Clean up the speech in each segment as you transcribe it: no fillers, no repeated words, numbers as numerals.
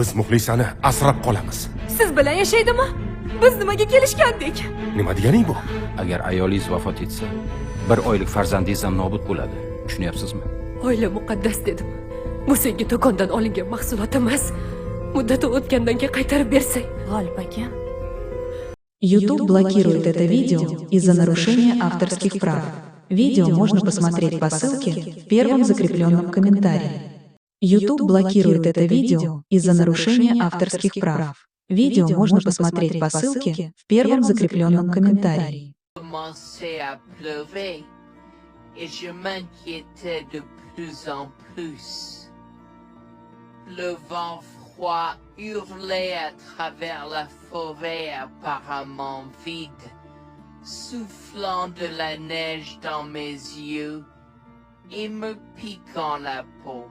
Biz Muxlisani asrab qolamiz. Siz bilan yashaydimi? Biz nimaga kelishgandik? Nima deganing bu? Agar ayolingiz vafot etsa, 1 oylik farzandingiz ham nobud bo'ladi. Tushunyapsizmi? Oila muqaddas dedim. Bu senga do'kondan olingan mahsulot emas. Muddati o'tgandan keyin qaytarib bersang. G'olib aka. YouTube блокирует это видео из-за нарушения авторских прав. Видео можно посмотреть по ссылке в первом закрепленном комментарии. YouTube блокирует это видео из-за нарушения авторских прав. Видео можно посмотреть по ссылке в первом закрепленном комментарии. Commençait à pleurer et je m'inquiétais de plus en plus. Le vent froid hurlait à travers la forêt apparemment vide, soufflant de la neige dans mes yeux et me piquant la peau.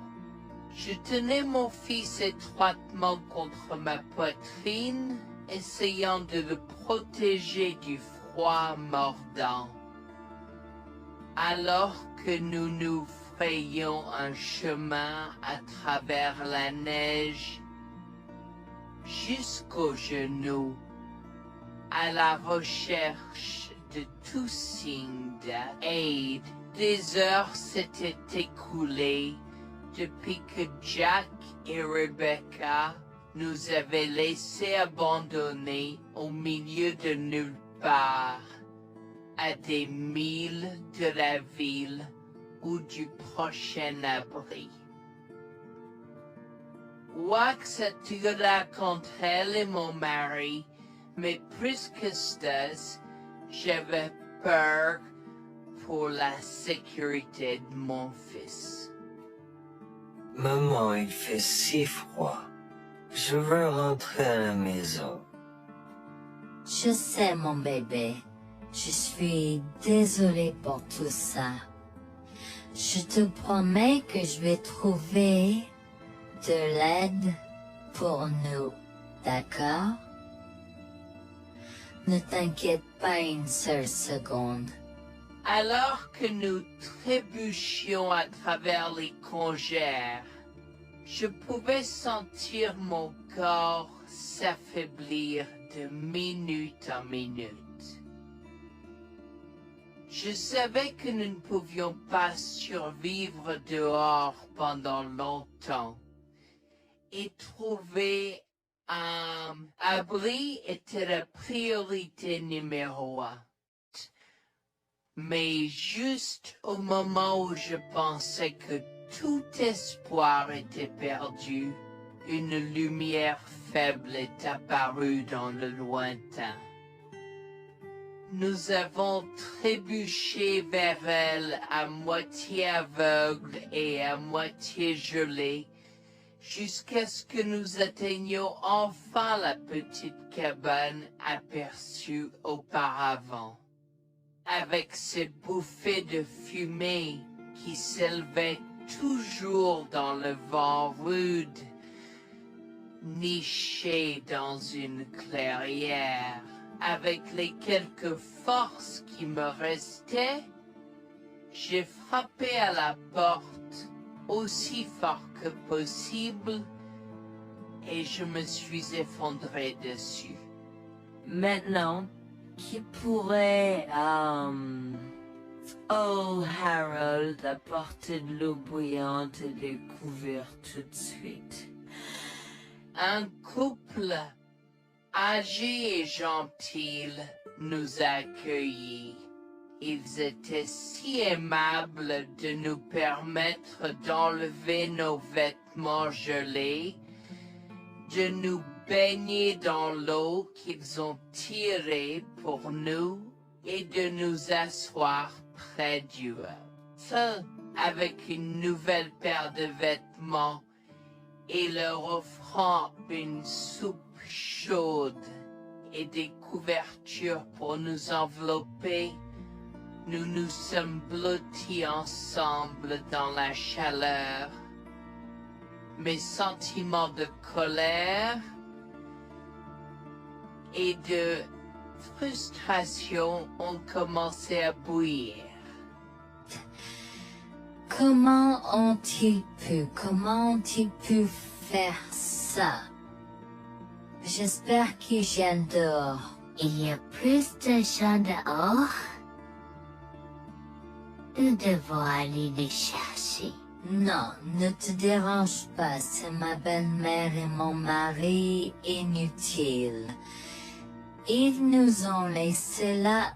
Je tenais mon fils étroitement contre ma poitrine, essayant de le protéger du froid mordant. Alors que nous nous frayions un chemin à travers la neige, jusqu'aux genoux, à la recherche de tout signe d'aide. Des heures s'étaient écoulées depuis que Jack et Rebecca nous avaient laissés abandonnés au milieu de nulle part, à des milles de la ville ou du prochain abri. Wax attira contre elle et mon mari, mais plus que ça, j'avais peur pour la sécurité de mon fils. Maman, il fait si froid. Je veux rentrer à la maison. Je sais, mon bébé. Je suis désolée pour tout ça. Je te promets que je vais trouver de l'aide pour nous. D'accord? Ne t'inquiète pas une seule seconde. Alors que nous trébuchions à travers les congères, je pouvais sentir mon corps s'affaiblir de minute en minute. Je savais que nous ne pouvions pas survivre dehors pendant longtemps, et trouver un abri était la priorité numéro 1. Mais juste au moment où je pensais que tout espoir était perdu, une lumière faible est apparue dans le lointain. Nous avons trébuché vers elle à moitié aveugle et à moitié gelé, jusqu'à ce que nous atteignions enfin la petite cabane aperçue auparavant, avec ses bouffées de fumée qui s'élevaient toujours dans le vent rude, nichées dans une clairière. Avec les quelques forces qui me restaient, j'ai frappé à la porte aussi fort que possible et je me suis effondré dessus. Maintenant, qui pourrait, oh Harold, apporter de l'eau bouillante et des couverts tout de suite? Un couple âgé et gentil nous a accueillis. Ils étaient si aimables de nous permettre d'enlever nos vêtements gelés, de nous baigner dans l'eau qu'ils ont tirée pour nous et de nous asseoir près du feu avec une nouvelle paire de vêtements et leur offrant une soupe chaude et des couvertures pour nous envelopper. Nous nous sommes blottis ensemble dans la chaleur. Mes sentiments de colère et de frustration ont commencé à bouillir. Comment ont-ils pu faire ça? J'espère qu'ils viennent dehors. Il y a plus de gens dehors. Nous devons aller les chercher. Non, ne te dérange pas, c'est ma belle-mère et mon mari inutiles. Ils nous ont laissé là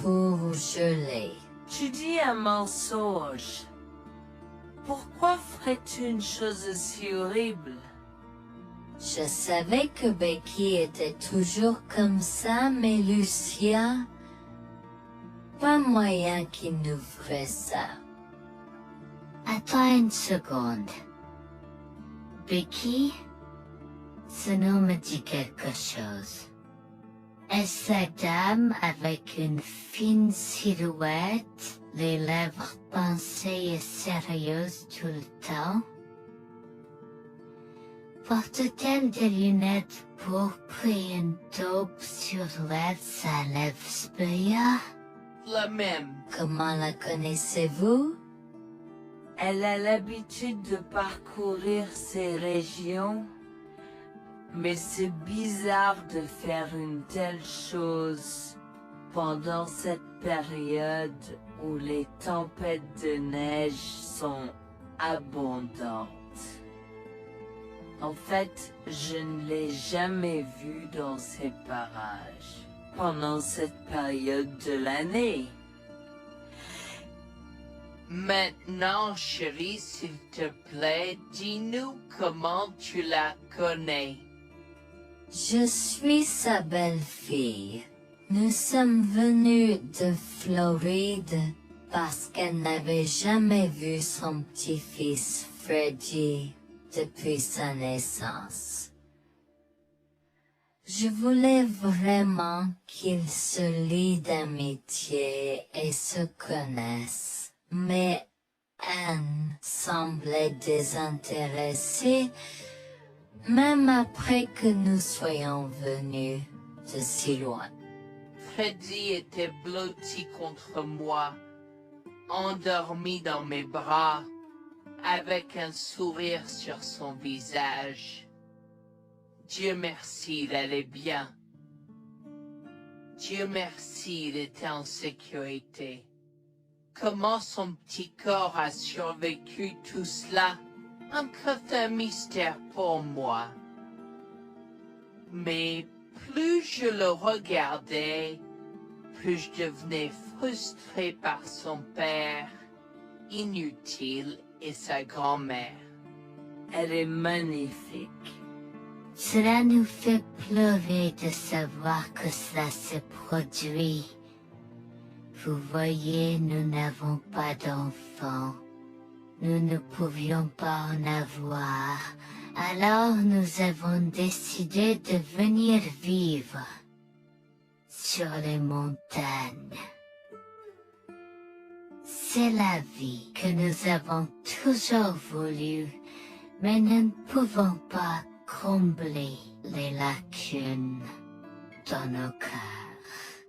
pour geler. Tu dis un mensonge. Pourquoi ferais-tu une chose aussi horrible? Je savais que Becky était toujours comme ça, mais Lucia, pas moyen qu'il nous ferait ça. Attends une seconde. Becky, ce nom me dit quelque chose. Est-ce la dame avec une fine silhouette, les lèvres pincées et sérieuses tout le temps? Porte-t-elle des lunettes pourpres et une taupe sur l'aide sa lèvre spéa? La même. Comment la connaissez-vous? Elle a l'habitude de parcourir ces régions, mais c'est bizarre de faire une telle chose pendant cette période où les tempêtes de neige sont abondantes. En fait, je ne l'ai jamais vue dans ces parages pendant cette période de l'année. Maintenant, chérie, s'il te plaît, dis-nous comment tu la connais. Je suis sa belle-fille. Nous sommes venus de Floride parce qu'elle n'avait jamais vu son petit-fils Freddy depuis sa naissance. Je voulais vraiment qu'ils se lient d'amitié et se connaissent, mais Anne semblait désintéressée, même après que nous soyons venus de si loin. Freddy était blotti contre moi, endormi dans mes bras, avec un sourire sur son visage. Dieu merci, il allait bien. Dieu merci, il était en sécurité. Comment son petit corps a survécu tout cela? Encore un mystère pour moi. Mais plus je le regardais, plus je devenais frustré par son père, inutile, et sa grand-mère. Elle est magnifique. Cela nous fait pleurer de savoir que cela se produit. Vous voyez, nous n'avons pas d'enfants. Nous ne pouvions pas en avoir. Alors nous avons décidé de venir vivre sur les montagnes. C'est la vie que nous avons toujours voulu, mais nous ne pouvons pas combler les lacunes dans nos cœurs.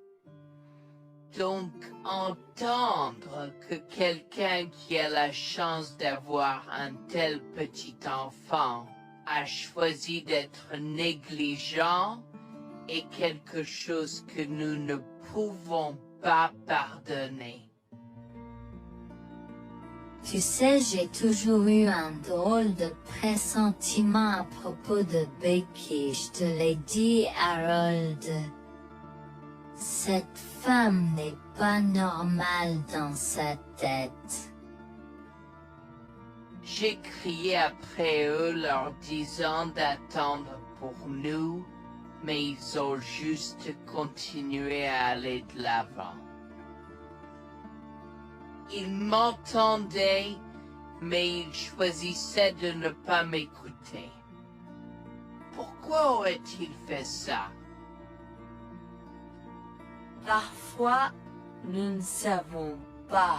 Donc, entendre que quelqu'un qui a la chance d'avoir un tel petit enfant a choisi d'être négligent est quelque chose que nous ne pouvons pas pardonner. Tu sais, j'ai toujours eu un drôle de pressentiment à propos de Becky, je te l'ai dit, Harold. Cette femme n'est pas normale dans sa tête. J'ai crié après eux leur disant d'attendre pour nous, mais ils ont juste continué à aller de l'avant. Ils m'entendaient, mais ils choisissaient de ne pas m'écouter. Pourquoi aurait-il fait ça? Parfois, nous ne savons pas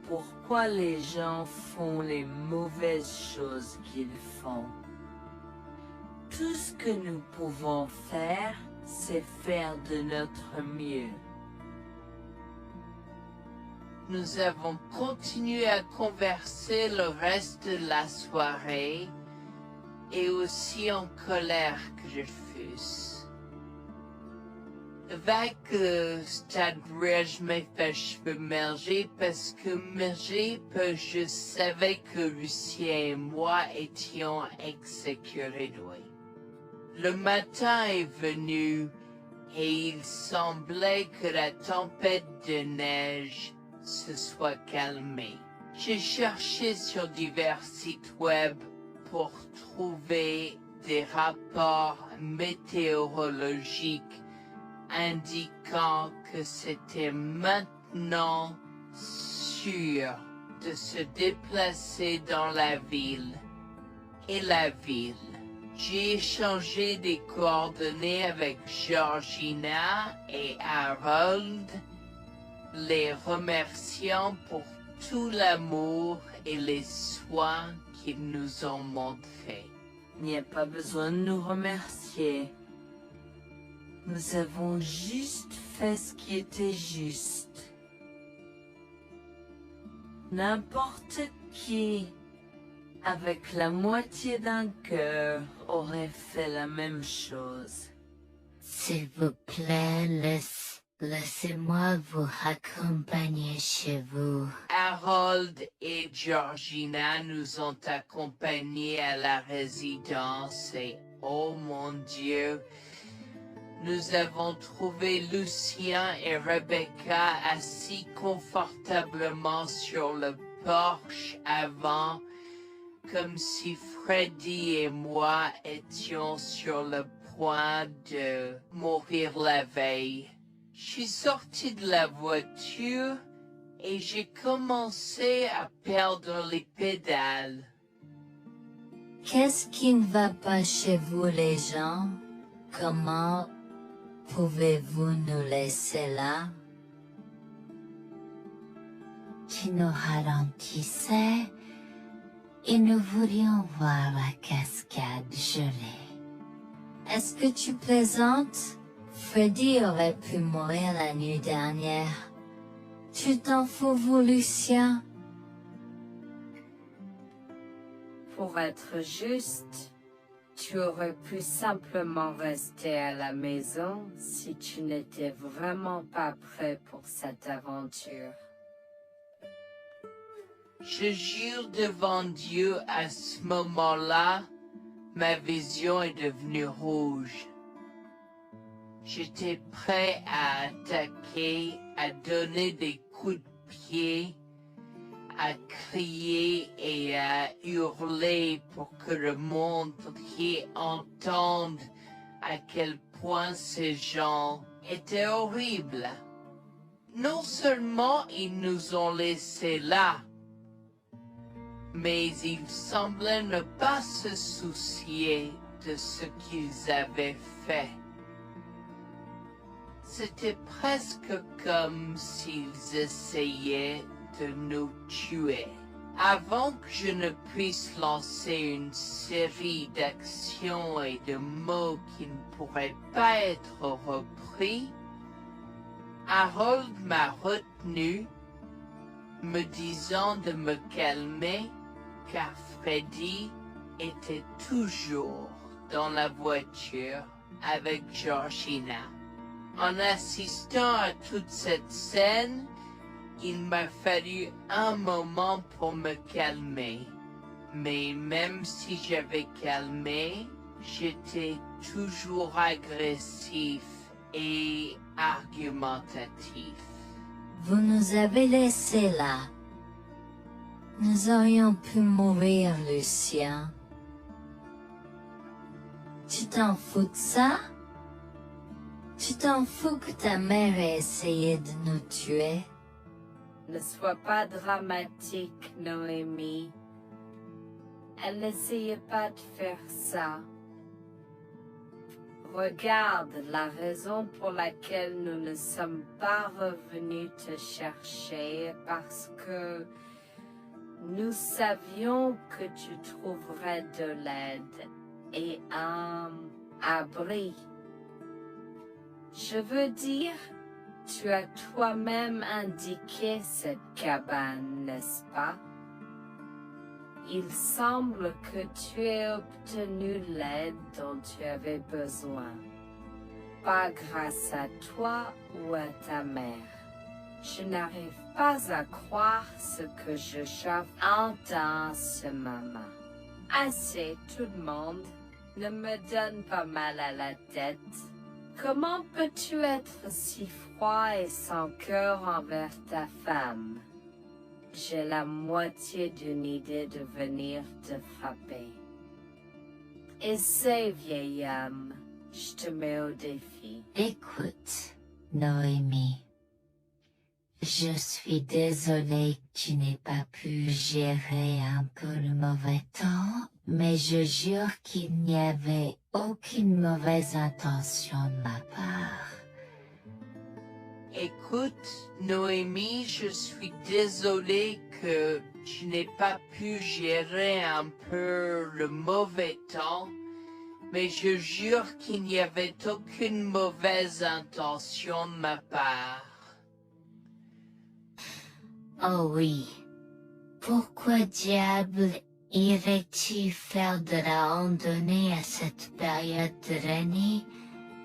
pourquoi les gens font les mauvaises choses qu'ils font. Tout ce que nous pouvons faire, c'est faire de notre mieux. Nous avons continué à converser le reste de la soirée, et aussi en colère que je fus. fus. Avec stade je m'ai fait cheveux merger parce que merger, je savais que Lucien et moi étions exécutés. Le matin est venu et il semblait que la tempête de neige se soit calmée. J'ai cherché sur divers sites web pour trouver des rapports météorologiques indiquant que c'était maintenant sûr de se déplacer dans la ville. Et la ville. J'ai échangé des coordonnées avec Georgina et Harold, les remerciant pour tout l'amour et les soins qu'ils nous ont montrés. Il n'y a pas besoin de nous remercier. Nous avons juste fait ce qui était juste. N'importe qui, avec la moitié d'un cœur, aurait fait la même chose. S'il vous plaît, laissez-moi vous accompagner chez vous. Harold et Georgina nous ont accompagnés à la résidence et, oh mon Dieu, nous avons trouvé Lucien et Rebecca assis confortablement sur le porche avant, comme si Freddy et moi étions sur le point de mourir la veille. Je suis sorti de la voiture et j'ai commencé à perdre les pédales. Qu'est-ce qui ne va pas chez vous, les gens? Comment pouvez-vous nous laisser là? Tu nous ralentissais et nous voulions voir la cascade gelée. Est-ce que tu plaisantes? Freddy aurait pu mourir la nuit dernière. Tu t'en fous, vous, Lucien? Pour être juste, tu aurais pu simplement rester à la maison si tu n'étais vraiment pas prêt pour cette aventure. Je jure devant Dieu, à ce moment-là, ma vision est devenue rouge. J'étais prêt à attaquer, à donner des coups de pied, à crier et à hurler pour que le monde entier entende à quel point ces gens étaient horribles. Non seulement ils nous ont laissés là, mais ils semblaient ne pas se soucier de ce qu'ils avaient fait. C'était presque comme s'ils essayaient de nous tuer. Avant que je ne puisse lancer une série d'actions et de mots qui ne pourraient pas être repris, Harold m'a retenu, me disant de me calmer, car Freddy était toujours dans la voiture avec Georgina. En assistant à toute cette scène, il m'a fallu un moment pour me calmer. Mais même si j'avais calmé, j'étais toujours agressif et argumentatif. Vous nous avez laissés là. Nous aurions pu mourir, Lucien. Tu t'en fous de ça? Tu t'en fous que ta mère ait essayé de nous tuer? Ne sois pas dramatique, Noémie. Elle n'essayait pas de faire ça. Regarde la raison pour laquelle nous ne sommes pas revenus te chercher, parce que nous savions que tu trouverais de l'aide et un abri. Je veux dire, tu as toi-même indiqué cette cabane, n'est-ce pas? il semble que tu aies obtenu l'aide dont tu avais besoin. Pas grâce à toi ou à ta mère. Je n'arrive pas à croire ce que j'entends en ce moment. Assez, tout le monde. Ne me donne pas mal à la tête. Comment peux-tu être si froid et sans cœur envers ta femme? J'ai la moitié d'une idée de venir te frapper. Essaie, vieil homme. Je te mets au défi. Écoute, Noémie. Je suis désolée que tu n'aies pas pu gérer un peu le mauvais temps, mais je jure qu'il n'y avait aucune mauvaise intention de ma part. Écoute, Noémie, je suis désolée que tu n'aies pas pu gérer un peu le mauvais temps, mais je jure qu'il n'y avait aucune mauvaise intention de ma part. Oh oui. Pourquoi diable irais-tu faire de la randonnée à cette période de l'année?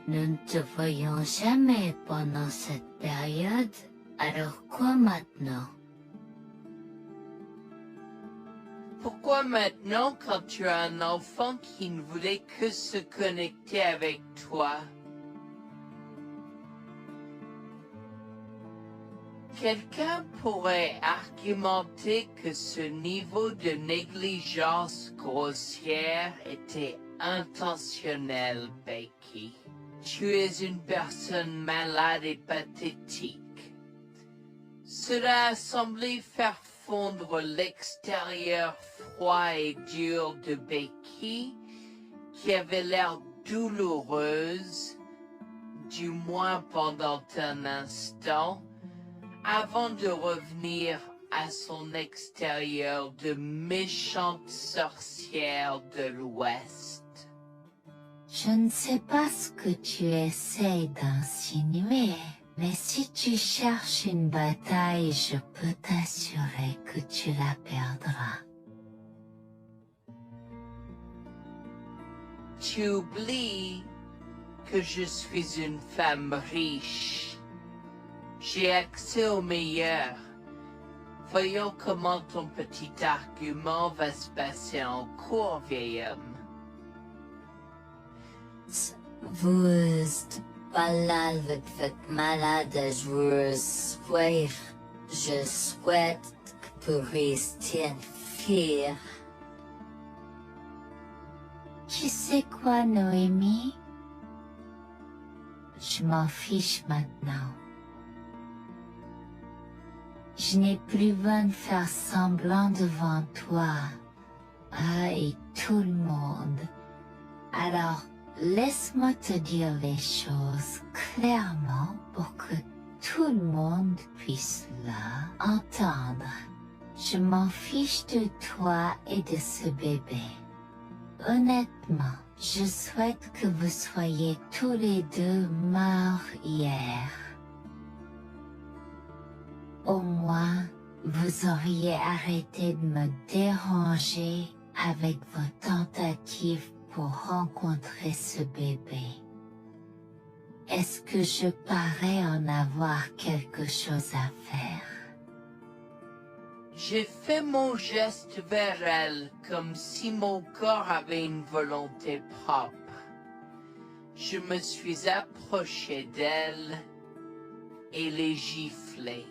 Nous ne te voyons jamais pendant cette période, alors quoi maintenant? Pourquoi maintenant quand tu as un enfant qui ne voulait que se connecter avec toi? Quelqu'un pourrait argumenter que ce niveau de négligence grossière était intentionnel, Becky. Tu es une personne malade et pathétique. Cela a semblé faire fondre l'extérieur froid et dur de Becky, qui avait l'air douloureuse, du moins pendant un instant, avant de revenir à son extérieur de méchante sorcière de l'Ouest. Je ne sais pas ce que tu essaies d'insinuer, mais si tu cherches une bataille, je peux t'assurer que tu la perdras. Tu oublies que je suis une femme riche. J'ai accès au meilleur. Voyons comment ton petit argument va se passer en cours, vieil homme. Vous êtes malade, vous êtes malade, je souhaite que vous restiez fiers. Tu sais quoi, Noémie? Je m'en fiche maintenant. Je n'ai plus besoin de faire semblant devant toi et tout le monde. Alors, laisse-moi te dire les choses clairement pour que tout le monde puisse entendre. Je m'en fiche de toi et de ce bébé. Honnêtement, je souhaite que vous soyez tous les deux morts hier. Au moins, vous auriez arrêté de me déranger avec vos tentatives pour rencontrer ce bébé. Est-ce que je parais en avoir quelque chose à faire? J'ai fait mon geste vers elle comme si mon corps avait une volonté propre. Je me suis approché d'elle et l'ai giflée.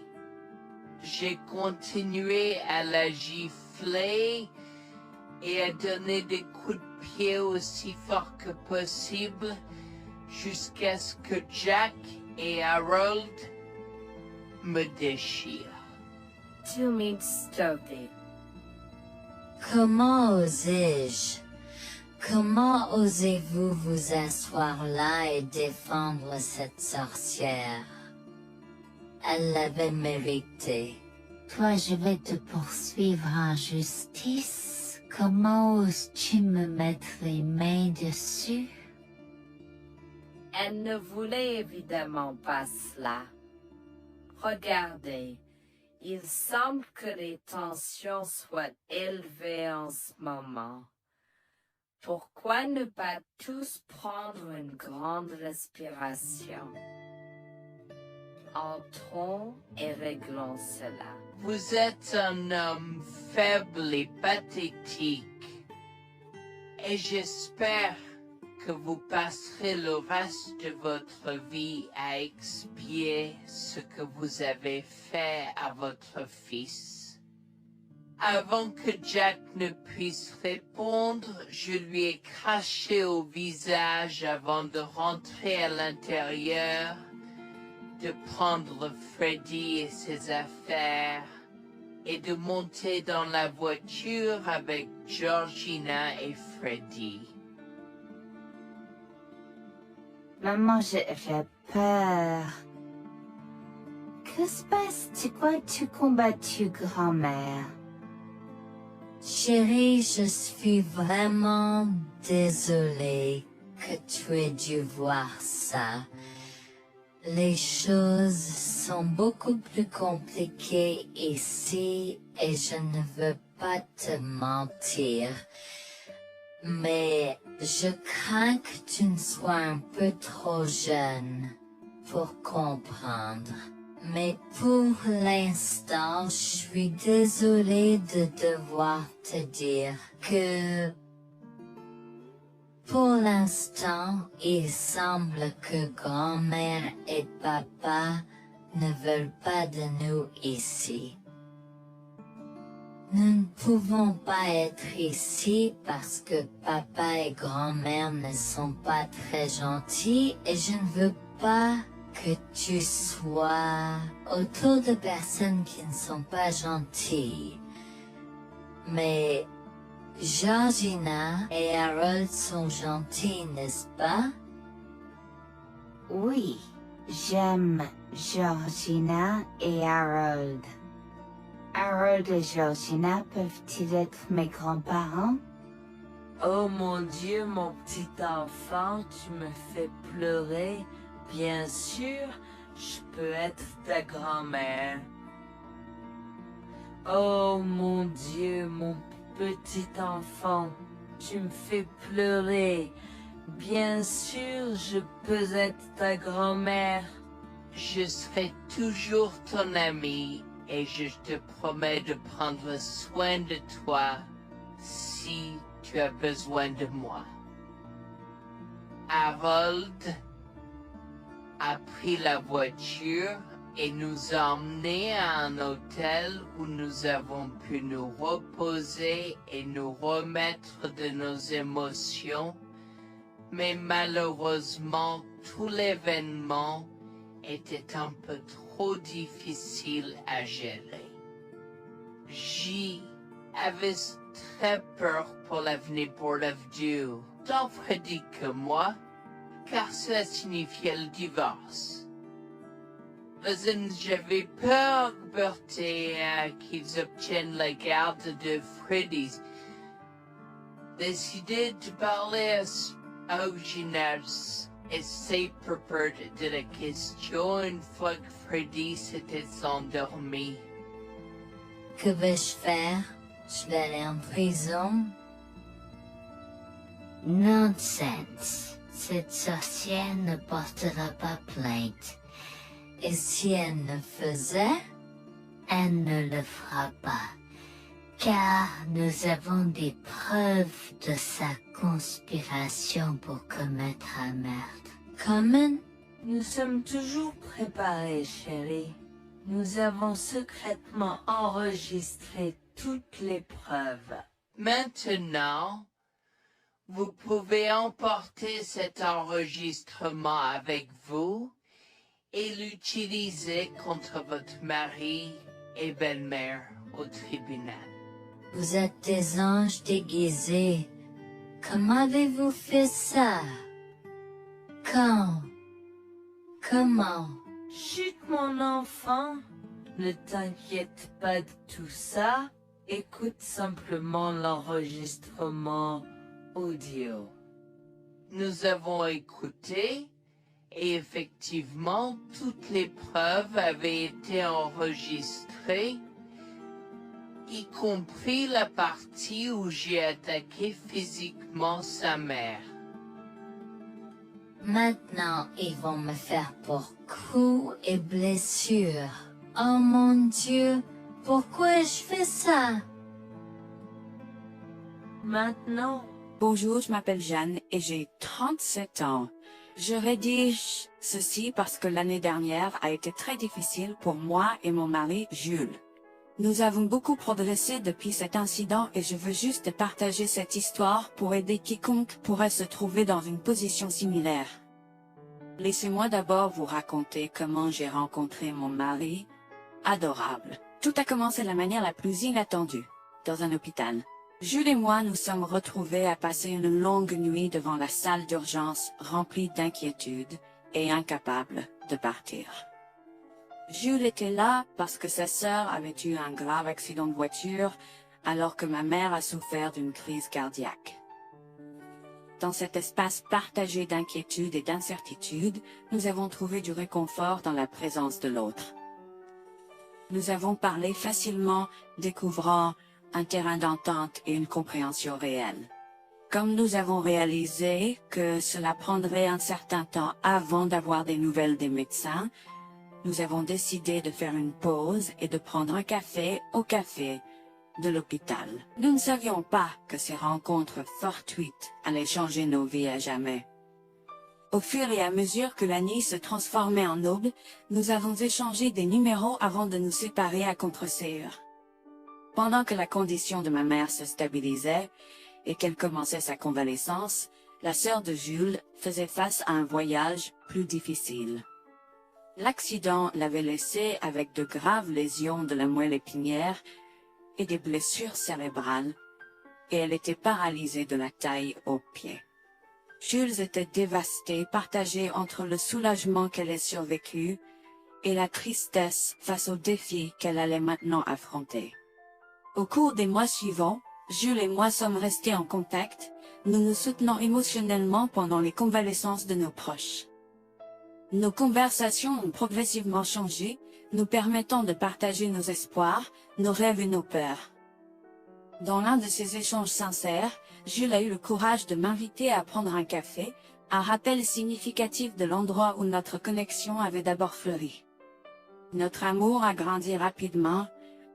J'ai continué à la gifler et à donner des coups de pied aussi fort que possible jusqu'à ce que Jack et Harold me déchirent. Tu m'instaurais. Comment osais-je? Comment osez-vous vous asseoir là et défendre cette sorcière? Elle l'avait mérité. Toi, je vais te poursuivre en justice. Comment oses-tu me mettre les mains dessus? Elle ne voulait évidemment pas cela. Regardez, Il semble que les tensions soient élevées en ce moment. Pourquoi ne pas tous prendre une grande respiration? Entrons et réglons cela. Vous êtes un homme faible et pathétique. Et j'espère que vous passerez le reste de votre vie à expier ce que vous avez fait à votre fils. Avant que Jack ne puisse répondre, je lui ai craché au visage avant de rentrer à l'intérieur, de prendre Freddy et ses affaires, et de monter dans la voiture avec Georgina et Freddy. Maman, j'ai peur. Que se passe-t-il? Pourquoi tu combattu, grand-mère? Chérie, je suis vraiment désolée que tu aies dû voir ça. Les choses sont beaucoup plus compliquées ici et je ne veux pas te mentir. Mais je crains que tu ne sois un peu trop jeune pour comprendre. Mais pour l'instant, je suis désolée de devoir te dire que pour l'instant, il semble que grand-mère et papa ne veulent pas de nous ici. Nous ne pouvons pas être ici parce que papa et grand-mère ne sont pas très gentils et je ne veux pas que tu sois autour de personnes qui ne sont pas gentilles. Mais Georgina et Harold sont gentils, n'est-ce pas? Oui, j'aime Georgina et Harold. Harold et Georgina peuvent-ils être mes grands-parents? Oh mon Dieu, mon petit enfant, tu me fais pleurer. Bien sûr, je peux être ta grand-mère. Oh mon Dieu, mon petit enfant, tu me fais pleurer. Bien sûr, je peux être ta grand-mère. Je serai toujours ton ami et je te promets de prendre soin de toi si tu as besoin de moi. Harold a pris la voiture et nous a emmenés à un hôtel où nous avons pu nous reposer et nous remettre de nos émotions, mais malheureusement tout l'événement était un peu trop difficile à gérer. J'y avais très peur pour l'avenir Board of Dieu, tant Freddy que moi, car cela signifiait le divorce. Mais j'avais peur, Bertie, qu'ils obtiennent la garde de Freddy. Décidé de parler au gymnase et c'est propos de la question une fois que Freddy s'était endormi. Que vais-je faire? Je vais aller en prison? Nonsense. Cette sorcière ne portera pas plainte. Et si elle le faisait? Elle ne le fera pas, car nous avons des preuves de sa conspiration pour commettre un meurtre. Comment? Nous sommes toujours préparés, chérie. Nous avons secrètement enregistré toutes les preuves. Maintenant, vous pouvez emporter cet enregistrement avec vous et l'utiliser contre votre mari et belle-mère au tribunal. Vous êtes des anges déguisés. Comment avez-vous fait ça? Quand? Comment? Chut, mon enfant, ne t'inquiète pas de tout ça. Écoute simplement l'enregistrement audio. Nous avons écouté Et effectivement, toutes les preuves avaient été enregistrées, y compris la partie où j'ai attaqué physiquement sa mère. Maintenant, ils vont me faire pour coups et blessures. Oh mon Dieu, pourquoi je fais ça? Maintenant, Bonjour, je m'appelle Jeanne et j'ai 37 ans. Je rédige ceci parce que l'année dernière a été très difficile pour moi et mon mari Jules. Nous avons beaucoup progressé depuis cet incident et je veux juste partager cette histoire pour aider quiconque pourrait se trouver dans une position similaire. Laissez-moi d'abord vous raconter comment j'ai rencontré mon mari, adorable. Tout a commencé de la manière la plus inattendue, dans un hôpital. Jules et moi nous sommes retrouvés à passer une longue nuit devant la salle d'urgence remplie d'inquiétude et incapables de partir. Jules était là parce que sa sœur avait eu un grave accident de voiture alors que ma mère a souffert d'une crise cardiaque. Dans cet espace partagé d'inquiétude et d'incertitude, nous avons trouvé du réconfort dans la présence de l'autre. Nous avons parlé facilement, découvrant un terrain d'entente et une compréhension réelle. Comme nous avons réalisé que cela prendrait un certain temps avant d'avoir des nouvelles des médecins, nous avons décidé de faire une pause et de prendre un café au café de l'hôpital. Nous ne savions pas que ces rencontres fortuites allaient changer nos vies à jamais. Au fur et à mesure que la nuit se transformait en aube, nous avons échangé des numéros avant de nous séparer à contre-sœur. Pendant que la condition de ma mère se stabilisait et qu'elle commençait sa convalescence, la sœur de Jules faisait face à un voyage plus difficile. L'accident l'avait laissée avec de graves lésions de la moelle épinière et des blessures cérébrales, et elle était paralysée de la taille aux pieds. Jules était dévasté, partagé entre le soulagement qu'elle ait survécu et la tristesse face aux défis qu'elle allait maintenant affronter. Au cours des mois suivants, Jules et moi sommes restés en contact, nous nous soutenons émotionnellement pendant les convalescences de nos proches. Nos conversations ont progressivement changé, nous permettant de partager nos espoirs, nos rêves et nos peurs. Dans l'un de ces échanges sincères, Jules a eu le courage de m'inviter à prendre un café, un rappel significatif de l'endroit où notre connexion avait d'abord fleuri. Notre amour a grandi rapidement,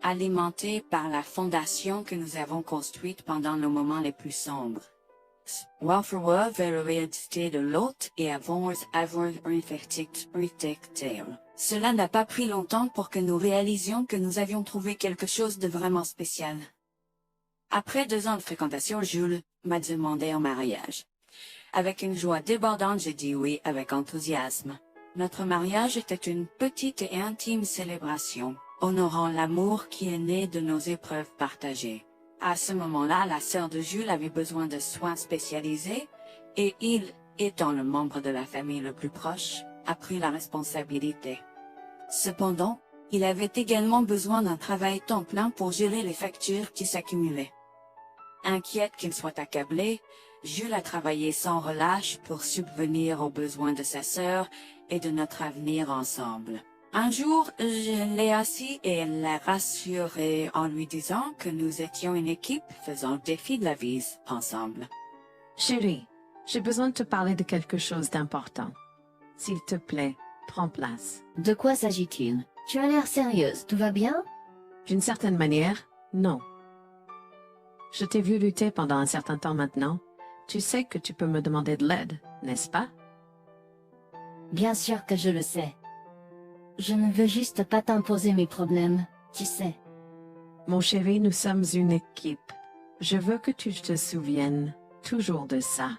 alimenté par la fondation que nous avons construite pendant nos moments les plus sombres. Welfare vers l'identité de l'autre et avons avoir un Cela n'a pas pris longtemps pour que nous réalisions que nous avions trouvé quelque chose de vraiment spécial. Après 2 ans de fréquentation, Jules m'a demandé en mariage. Avec une joie débordante, j'ai dit oui avec enthousiasme. Notre mariage était une petite et intime célébration, honorant l'amour qui est né de nos épreuves partagées. À ce moment-là, la sœur de Jules avait besoin de soins spécialisés, et il, étant le membre de la famille le plus proche, a pris la responsabilité. Cependant, il avait également besoin d'un travail temps plein pour gérer les factures qui s'accumulaient. Inquiète qu'il soit accablé, Jules a travaillé sans relâche pour subvenir aux besoins de sa sœur et de notre avenir ensemble. Un jour, je l'ai assis et l'ai rassuré en lui disant que nous étions une équipe faisant le défi de la vie ensemble. Chérie, j'ai besoin de te parler de quelque chose d'important. S'il te plaît, prends place. De quoi s'agit-il? Tu as l'air sérieuse, tout va bien? D'une certaine manière, non. Je t'ai vu lutter pendant un certain temps maintenant. Tu sais que tu peux me demander de l'aide, n'est-ce pas? Bien sûr que je le sais. Je ne veux juste pas t'imposer mes problèmes, tu sais. Mon chéri, nous sommes une équipe. Je veux que tu te souviennes toujours de ça.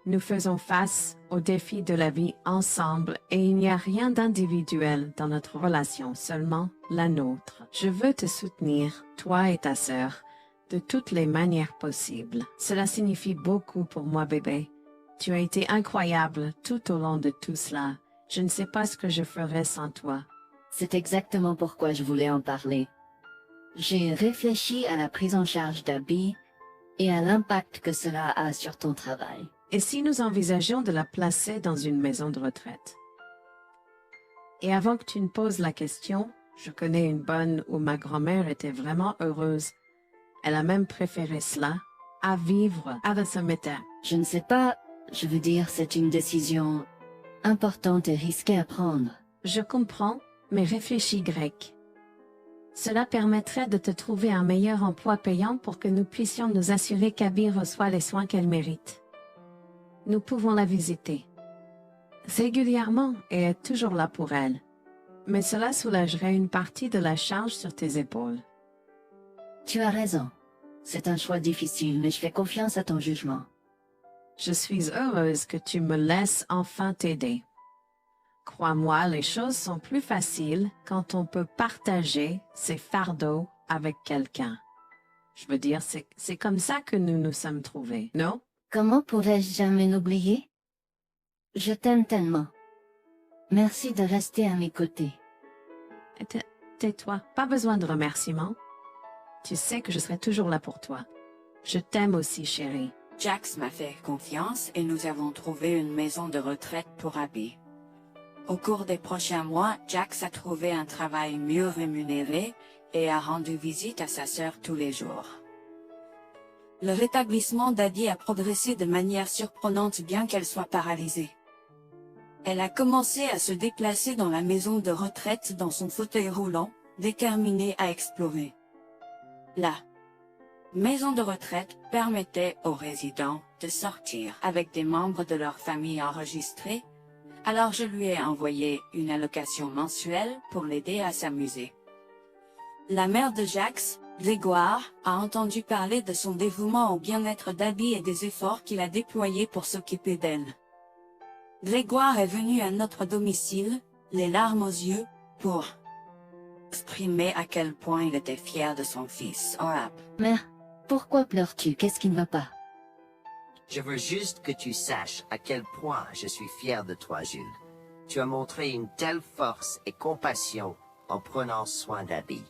Nous faisons face aux défis de la vie ensemble et il n'y a rien d'individuel dans notre relation, seulement la nôtre. Je veux te soutenir, toi et ta sœur, de toutes les manières possibles. Cela signifie beaucoup pour moi, bébé. Tu as été incroyable tout au long de tout cela. Je ne sais pas ce que je ferais sans toi. C'est exactement pourquoi je voulais en parler. J'ai réfléchi à la prise en charge d'Abby et à l'impact que cela a sur ton travail. Et si nous envisageons de la placer dans une maison de retraite? Et avant que tu ne poses la question, je connais une bonne où ma grand-mère était vraiment heureuse. Elle a même préféré cela à vivre avec sa mère. Je ne sais pas, je veux dire, c'est une décision importante et risquée à prendre. Je comprends, mais réfléchis grec. Cela permettrait de te trouver un meilleur emploi payant pour que nous puissions nous assurer qu'Abby reçoit les soins qu'elle mérite. Nous pouvons la visiter régulièrement et être toujours là pour elle. Mais cela soulagerait une partie de la charge sur tes épaules. Tu as raison. C'est un choix difficile, mais je fais confiance à ton jugement. Je suis heureuse que tu me laisses enfin t'aider. Crois-moi, les choses sont plus faciles quand on peut partager ses fardeaux avec quelqu'un. Je veux dire, c'est comme ça que nous nous sommes trouvés, non? Comment pourrais-je jamais l'oublier? Je t'aime tellement. Merci de rester à mes côtés. Tais-toi, pas besoin de remerciements. Tu sais que je serai toujours là pour toi. Je t'aime aussi, chérie. Jax m'a fait confiance et nous avons trouvé une maison de retraite pour Abby. Au cours des prochains mois, Jax a trouvé un travail mieux rémunéré et a rendu visite à sa sœur tous les jours. Le rétablissement d'Abby a progressé de manière surprenante bien qu'elle soit paralysée. Elle a commencé à se déplacer dans la maison de retraite dans son fauteuil roulant, déterminée à explorer. La maison de retraite permettait aux résidents de sortir avec des membres de leur famille enregistrés, alors je lui ai envoyé une allocation mensuelle pour l'aider à s'amuser. La mère de Jax, Grégoire, a entendu parler de son dévouement au bien-être d'Abby et des efforts qu'il a déployés pour s'occuper d'elle. Grégoire est venu à notre domicile, les larmes aux yeux, pour exprimer à quel point il était fier de son fils, Orap. Mère, pourquoi pleures-tu? Qu'est-ce qui ne va pas? Je veux juste que tu saches à quel point je suis fier de toi, Jules. Tu as montré une telle force et compassion en prenant soin d'Abby.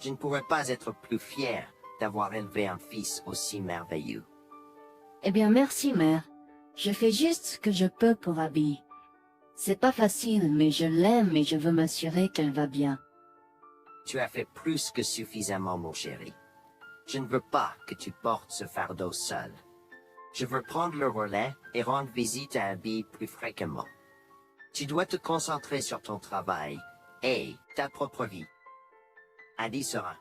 Je ne pourrais pas être plus fier d'avoir élevé un fils aussi merveilleux. Eh bien, merci, mère. Je fais juste ce que je peux pour Abby. C'est pas facile, mais je l'aime et je veux m'assurer qu'elle va bien. Tu as fait plus que suffisamment, mon chéri. Je ne veux pas que tu portes ce fardeau seul. Je veux prendre le relais et rendre visite à Abby plus fréquemment. Tu dois te concentrer sur ton travail et ta propre vie. Abby sera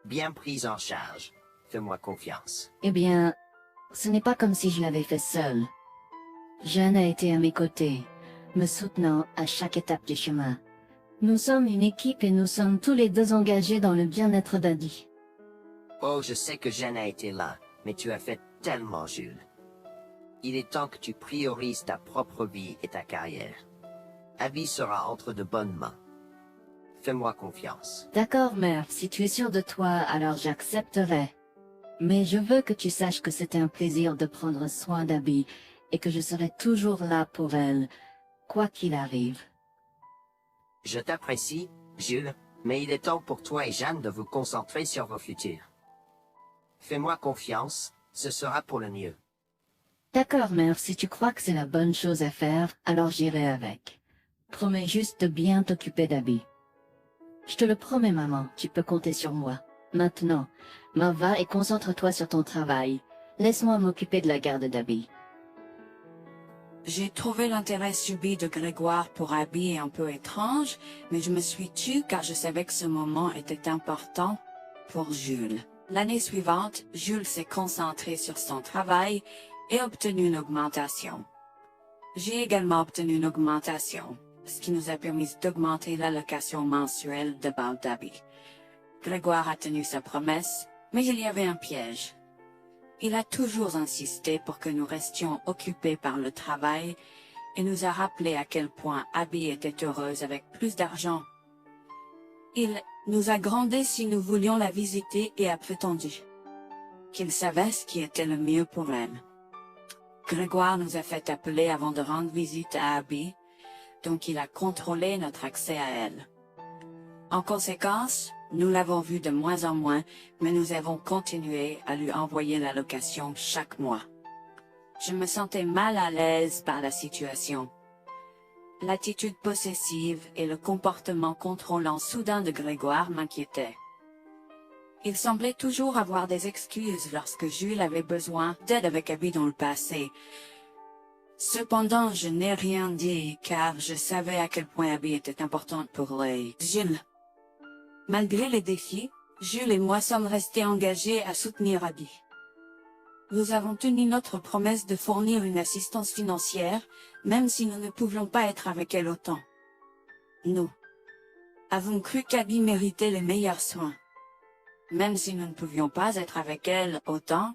bien prise en charge. Fais-moi confiance. Eh bien, ce n'est pas comme si je l'avais fait seule. Jeanne a été à mes côtés, me soutenant à chaque étape du chemin. Nous sommes une équipe et nous sommes tous les deux engagés dans le bien-être d'Abby. Oh, je sais que Jeanne a été là, mais tu as fait tellement, Jules. Il est temps que tu priorises ta propre vie et ta carrière. Abby sera entre de bonnes mains. Fais-moi confiance. D'accord, mère, si tu es sûre de toi, alors j'accepterai. Mais je veux que tu saches que c'était un plaisir de prendre soin d'Abby et que je serai toujours là pour elle, quoi qu'il arrive. Je t'apprécie, Jules, mais il est temps pour toi et Jeanne de vous concentrer sur vos futurs. Fais-moi confiance, ce sera pour le mieux. D'accord, mère, si tu crois que c'est la bonne chose à faire, alors j'irai avec. Promets juste de bien t'occuper d'Abby. Je te le promets, maman, tu peux compter sur moi. Maintenant, m'en va et concentre-toi sur ton travail. Laisse-moi m'occuper de la garde d'Abby. J'ai trouvé l'intérêt subi de Grégoire pour Abby un peu étrange, mais je me suis tue car je savais que ce moment était important pour Jules. L'année suivante, Jules s'est concentré sur son travail et a obtenu une augmentation. J'ai également obtenu une augmentation, ce qui nous a permis d'augmenter l'allocation mensuelle de base d'Abby. Grégoire a tenu sa promesse, mais il y avait un piège. Il a toujours insisté pour que nous restions occupés par le travail et nous a rappelé à quel point Abby était heureuse avec plus d'argent. Il nous a grondé si nous voulions la visiter et a prétendu qu'il savait ce qui était le mieux pour elle. Grégoire nous a fait appeler avant de rendre visite à Abby, donc il a contrôlé notre accès à elle. En conséquence, nous l'avons vue de moins en moins, mais nous avons continué à lui envoyer l'allocation chaque mois. Je me sentais mal à l'aise par la situation. L'attitude possessive et le comportement contrôlant soudain de Grégoire m'inquiétaient. Il semblait toujours avoir des excuses lorsque Jules avait besoin d'aide avec Abby dans le passé. Cependant, je n'ai rien dit car je savais à quel point Abby était importante pour Jules. Malgré les défis, Jules et moi sommes restés engagés à soutenir Abby. Nous avons tenu notre promesse de fournir une assistance financière, même si nous ne pouvions pas être avec elle autant. Nous avons cru qu'Abby méritait les meilleurs soins. Même si nous ne pouvions pas être avec elle autant,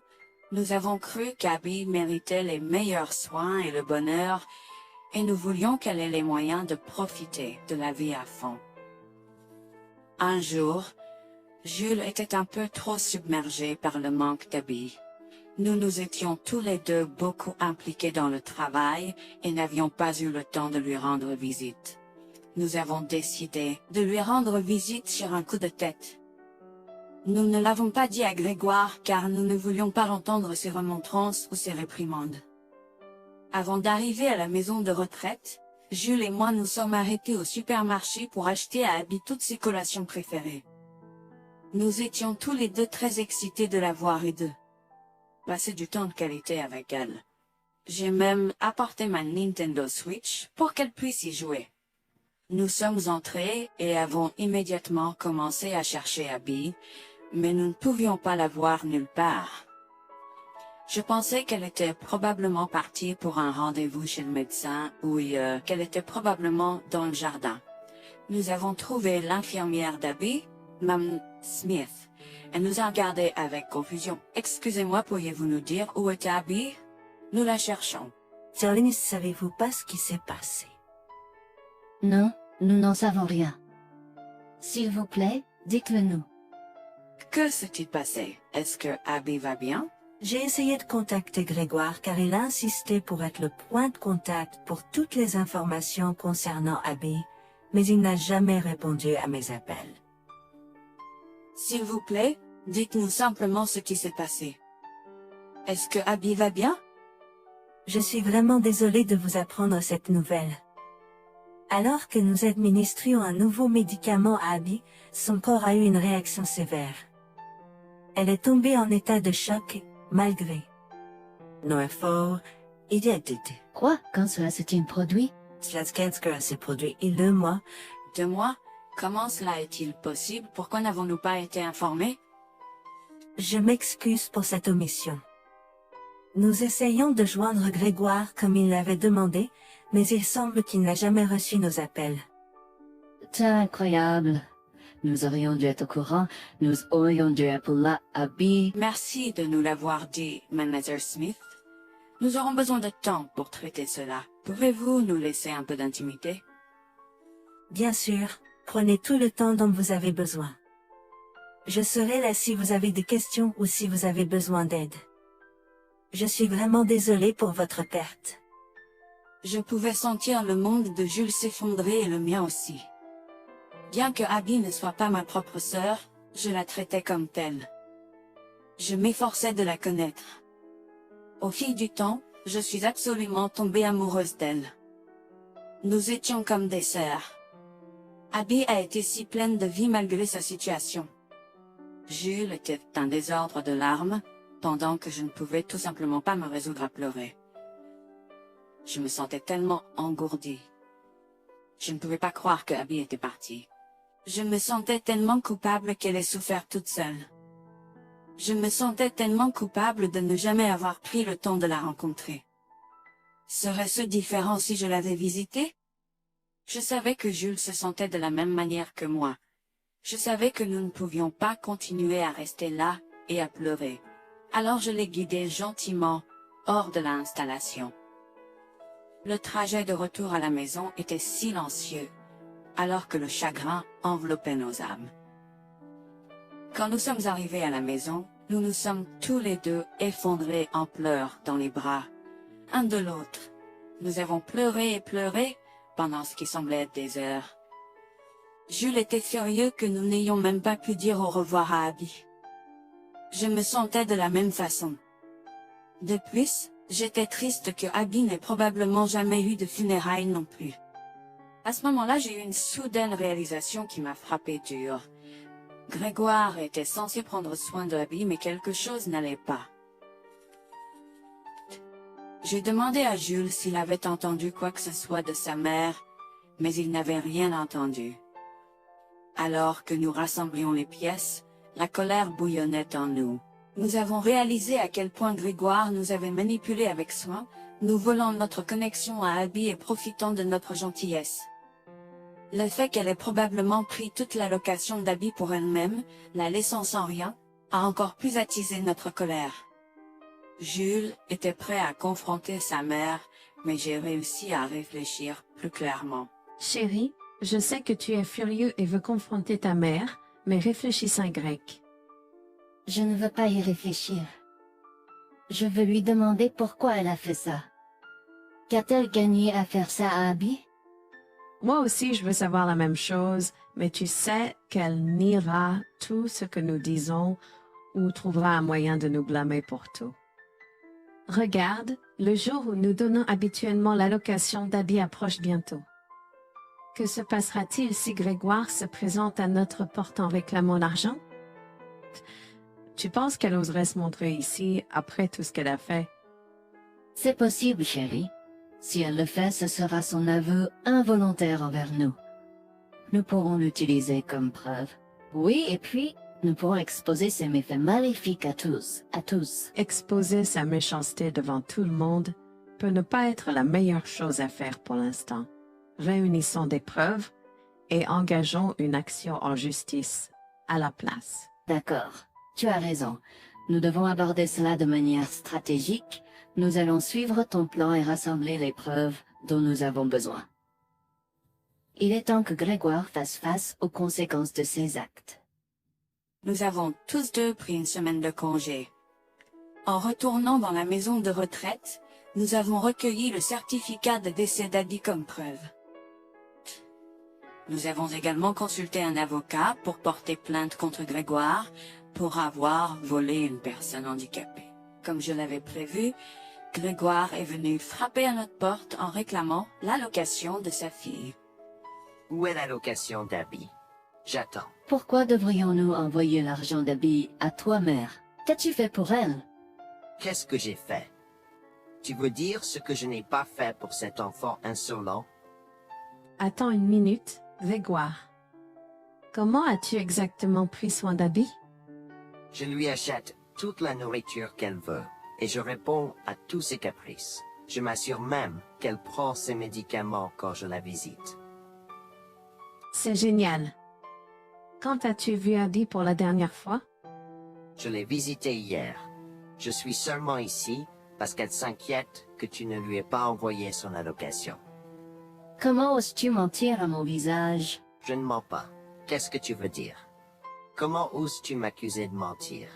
nous avons cru qu'Abby méritait les meilleurs soins et le bonheur, et nous voulions qu'elle ait les moyens de profiter de la vie à fond. Un jour, Jules était un peu trop submergé par le manque d'Abby. Nous nous étions tous les deux beaucoup impliqués dans le travail et n'avions pas eu le temps de lui rendre visite. Nous avons décidé de lui rendre visite sur un coup de tête. Nous ne l'avons pas dit à Grégoire car nous ne voulions pas entendre ses remontrances ou ses réprimandes. Avant d'arriver à la maison de retraite, Jules et moi nous sommes arrêtés au supermarché pour acheter à Abby toutes ses collations préférées. Nous étions tous les deux très excités de la voir et de passer du temps de qualité avec elle. J'ai même apporté ma Nintendo Switch pour qu'elle puisse y jouer. Nous sommes entrés et avons immédiatement commencé à chercher Abby, mais nous ne pouvions pas la voir nulle part. Je pensais qu'elle était probablement partie pour un rendez-vous chez le médecin ou qu'elle était probablement dans le jardin. Nous avons trouvé l'infirmière d'Abby, Mme Smith. Elle nous a regardés avec confusion. « Excusez-moi, pourriez-vous nous dire où est Abby? Nous la cherchons. » Charlie, ne savez-vous pas ce qui s'est passé? Non, nous n'en savons rien. S'il vous plaît, dites-le nous. Que s'est-il passé? Est-ce que Abby va bien? J'ai essayé de contacter Grégoire car il a insisté pour être le point de contact pour toutes les informations concernant Abby, mais il n'a jamais répondu à mes appels. S'il vous plaît, dites-nous simplement ce qui s'est passé. Est-ce que Abby va bien? Je suis vraiment désolée de vous apprendre cette nouvelle. Alors que nous administrions un nouveau médicament à Abby, son corps a eu une réaction sévère. Elle est tombée en état de choc, malgré nos efforts et d'aide. Quoi? Quand cela s'est-il produit? Cela s'est produit il y a 2 mois. 2 mois? Comment cela est-il possible? Pourquoi n'avons-nous pas été informés? Je m'excuse pour cette omission. Nous essayons de joindre Grégoire comme il l'avait demandé, mais il semble qu'il n'a jamais reçu nos appels. C'est incroyable. Nous aurions dû être au courant, nous aurions dû appeler Abby. Merci de nous l'avoir dit, Manager Smith. Nous aurons besoin de temps pour traiter cela. Pouvez-vous nous laisser un peu d'intimité? Bien sûr, prenez tout le temps dont vous avez besoin. Je serai là si vous avez des questions ou si vous avez besoin d'aide. Je suis vraiment désolée pour votre perte. Je pouvais sentir le monde de Jules s'effondrer et le mien aussi. Bien que Abby ne soit pas ma propre sœur, je la traitais comme telle. Je m'efforçais de la connaître. Au fil du temps, je suis absolument tombée amoureuse d'elle. Nous étions comme des sœurs. Abby a été si pleine de vie malgré sa situation. Jules était un désordre de larmes, pendant que je ne pouvais tout simplement pas me résoudre à pleurer. Je me sentais tellement engourdie. Je ne pouvais pas croire que Abby était partie. Je me sentais tellement coupable qu'elle ait souffert toute seule. Je me sentais tellement coupable de ne jamais avoir pris le temps de la rencontrer. Serait-ce différent si je l'avais visitée? Je savais que Jules se sentait de la même manière que moi. Je savais que nous ne pouvions pas continuer à rester là et à pleurer. Alors je l'ai guidée gentiment hors de l'installation. Le trajet de retour à la maison était silencieux, alors que le chagrin enveloppait nos âmes. Quand nous sommes arrivés à la maison, nous nous sommes tous les deux effondrés en pleurs dans les bras, un de l'autre. Nous avons pleuré et pleuré pendant ce qui semblait être des heures. Jules était furieux que nous n'ayons même pas pu dire au revoir à Abby. Je me sentais de la même façon. De plus, J'étais triste que Abby n'ait probablement jamais eu de funérailles non plus. À ce moment-là, j'ai eu une soudaine réalisation qui m'a frappé dur. Grégoire était censé prendre soin d'Abby, mais quelque chose n'allait pas. J'ai demandé à Jules s'il avait entendu quoi que ce soit de sa mère, mais il n'avait rien entendu. Alors que nous rassemblions les pièces, la colère bouillonnait en nous. Nous avons réalisé à quel point Grégoire nous avait manipulés avec soin, nous volant notre connexion à Abby et profitant de notre gentillesse. Le fait qu'elle ait probablement pris toute l'allocation d'Abby pour elle-même, la laissant sans rien, a encore plus attisé notre colère. Jules était prêt à confronter sa mère, mais j'ai réussi à réfléchir plus clairement. Chérie, je sais que tu es furieux et veux confronter ta mère, mais réfléchis en grec. Je ne veux pas y réfléchir. Je veux lui demander pourquoi elle a fait ça. Qu'a-t-elle gagné à faire ça à Abby? Moi aussi, je veux savoir la même chose, mais tu sais qu'elle niera tout ce que nous disons ou trouvera un moyen de nous blâmer pour tout. Regarde, le jour où nous donnons habituellement l'allocation d'Abby approche bientôt. Que se passera-t-il si Grégoire se présente à notre porte en réclamant l'argent? Tu penses qu'elle oserait se montrer ici après tout ce qu'elle a fait? C'est possible, chérie. Si elle le fait, ce sera son aveu involontaire envers nous. Nous pourrons l'utiliser comme preuve. Oui, et puis, nous pourrons exposer ses méfaits maléfiques à tous. Exposer sa méchanceté devant tout le monde peut ne pas être la meilleure chose à faire pour l'instant. Réunissons des preuves et engageons une action en justice à la place. D'accord, tu as raison. Nous devons aborder cela de manière stratégique. Nous allons suivre ton plan et rassembler les preuves dont nous avons besoin. Il est temps que Grégoire fasse face aux conséquences de ses actes. Nous avons tous deux pris une semaine de congé. En retournant dans la maison de retraite, nous avons recueilli le certificat de décès d'Abby comme preuve. Nous avons également consulté un avocat pour porter plainte contre Grégoire pour avoir volé une personne handicapée. Comme je l'avais prévu, Grégoire est venu frapper à notre porte en réclamant l'allocation de sa fille. Où est l'allocation d'Abby? J'attends. Pourquoi devrions-nous envoyer l'argent d'Abby à toi, mère? Qu'as-tu fait pour elle? Qu'est-ce que j'ai fait? Tu veux dire ce que je n'ai pas fait pour cet enfant insolent? Attends une minute, Grégoire. Comment as-tu exactement pris soin d'Abby? Je lui achète toute la nourriture qu'elle veut et je réponds à tous ses caprices. Je m'assure même qu'elle prend ses médicaments quand je la visite. C'est génial. Quand as-tu vu Abby pour la dernière fois? Je l'ai visitée hier. Je suis seulement ici parce qu'elle s'inquiète que tu ne lui aies pas envoyé son allocation. Comment oses-tu mentir à mon visage? Je ne mens pas. Qu'est-ce que tu veux dire? Comment oses-tu m'accuser de mentir?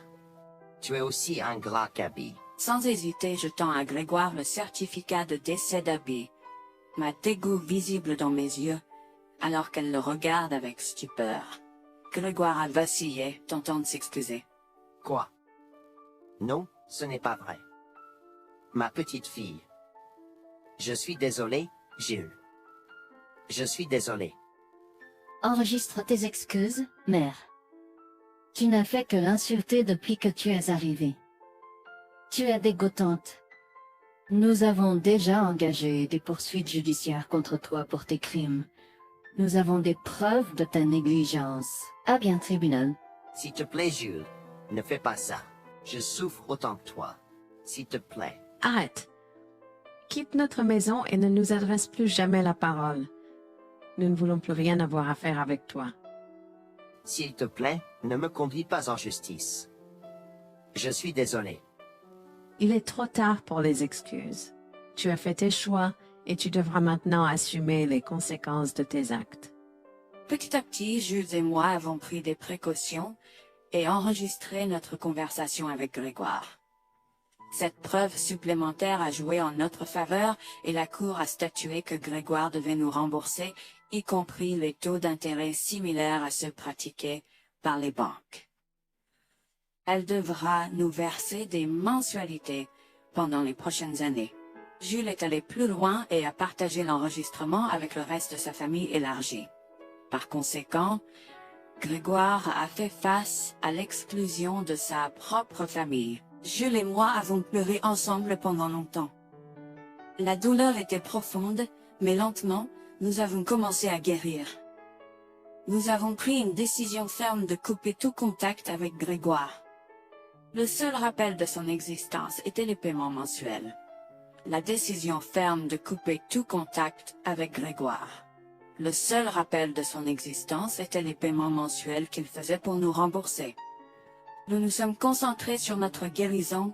Tu es aussi ingrat qu'Abby. Sans hésiter, je tends à Grégoire le certificat de décès d'Abby, ma dégoût visible dans mes yeux, alors qu'elle le regarde avec stupeur. Grégoire a vacillé, tentant de s'excuser. Quoi? Non, ce n'est pas vrai. Ma petite fille. Je suis désolé, Jules. Je suis désolé. Enregistre tes excuses, mère. Tu n'as fait que l'insulter depuis que tu es arrivée. Tu es dégoûtante. Nous avons déjà engagé des poursuites judiciaires contre toi pour tes crimes. Nous avons des preuves de ta négligence. À bien, tribunal. S'il te plaît, Jules, ne fais pas ça. Je souffre autant que toi. S'il te plaît. Arrête. Quitte notre maison et ne nous adresse plus jamais la parole. Nous ne voulons plus rien avoir à faire avec toi. S'il te plaît, ne me conduis pas en justice. Je suis désolé. Il est trop tard pour les excuses. Tu as fait tes choix et tu devras maintenant assumer les conséquences de tes actes. Petit à petit, Jules et moi avons pris des précautions et enregistré notre conversation avec Grégoire. Cette preuve supplémentaire a joué en notre faveur et la Cour a statué que Grégoire devait nous rembourser, y compris les taux d'intérêt similaires à ceux pratiqués par les banques. Elle devra nous verser des mensualités pendant les prochaines années. Jules est allé plus loin et a partagé l'enregistrement avec le reste de sa famille élargie. Par conséquent, Grégoire a fait face à l'exclusion de sa propre famille. Jules et moi avons pleuré ensemble pendant longtemps. La douleur était profonde, mais lentement, nous avons commencé à guérir. Nous avons pris une décision ferme de couper tout contact avec Grégoire. Le seul rappel de son existence était les paiements mensuels. La décision ferme de couper tout contact avec Grégoire. Le seul rappel de son existence était les paiements mensuels qu'il faisait pour nous rembourser. Nous nous sommes concentrés sur notre guérison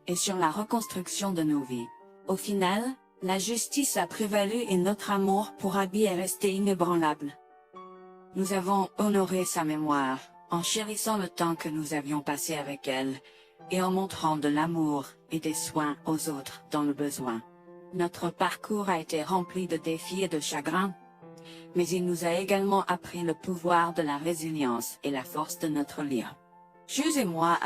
et sur la reconstruction de nos vies. Au final, la justice a prévalu et notre amour pour Abby est resté inébranlable. Nous avons honoré sa mémoire, en chérissant le temps que nous avions passé avec elle, et en montrant de l'amour et des soins aux autres dans le besoin. Notre parcours a été rempli de défis et de chagrins, mais il nous a également appris le pouvoir de la résilience et la force de notre lien. Jules et moi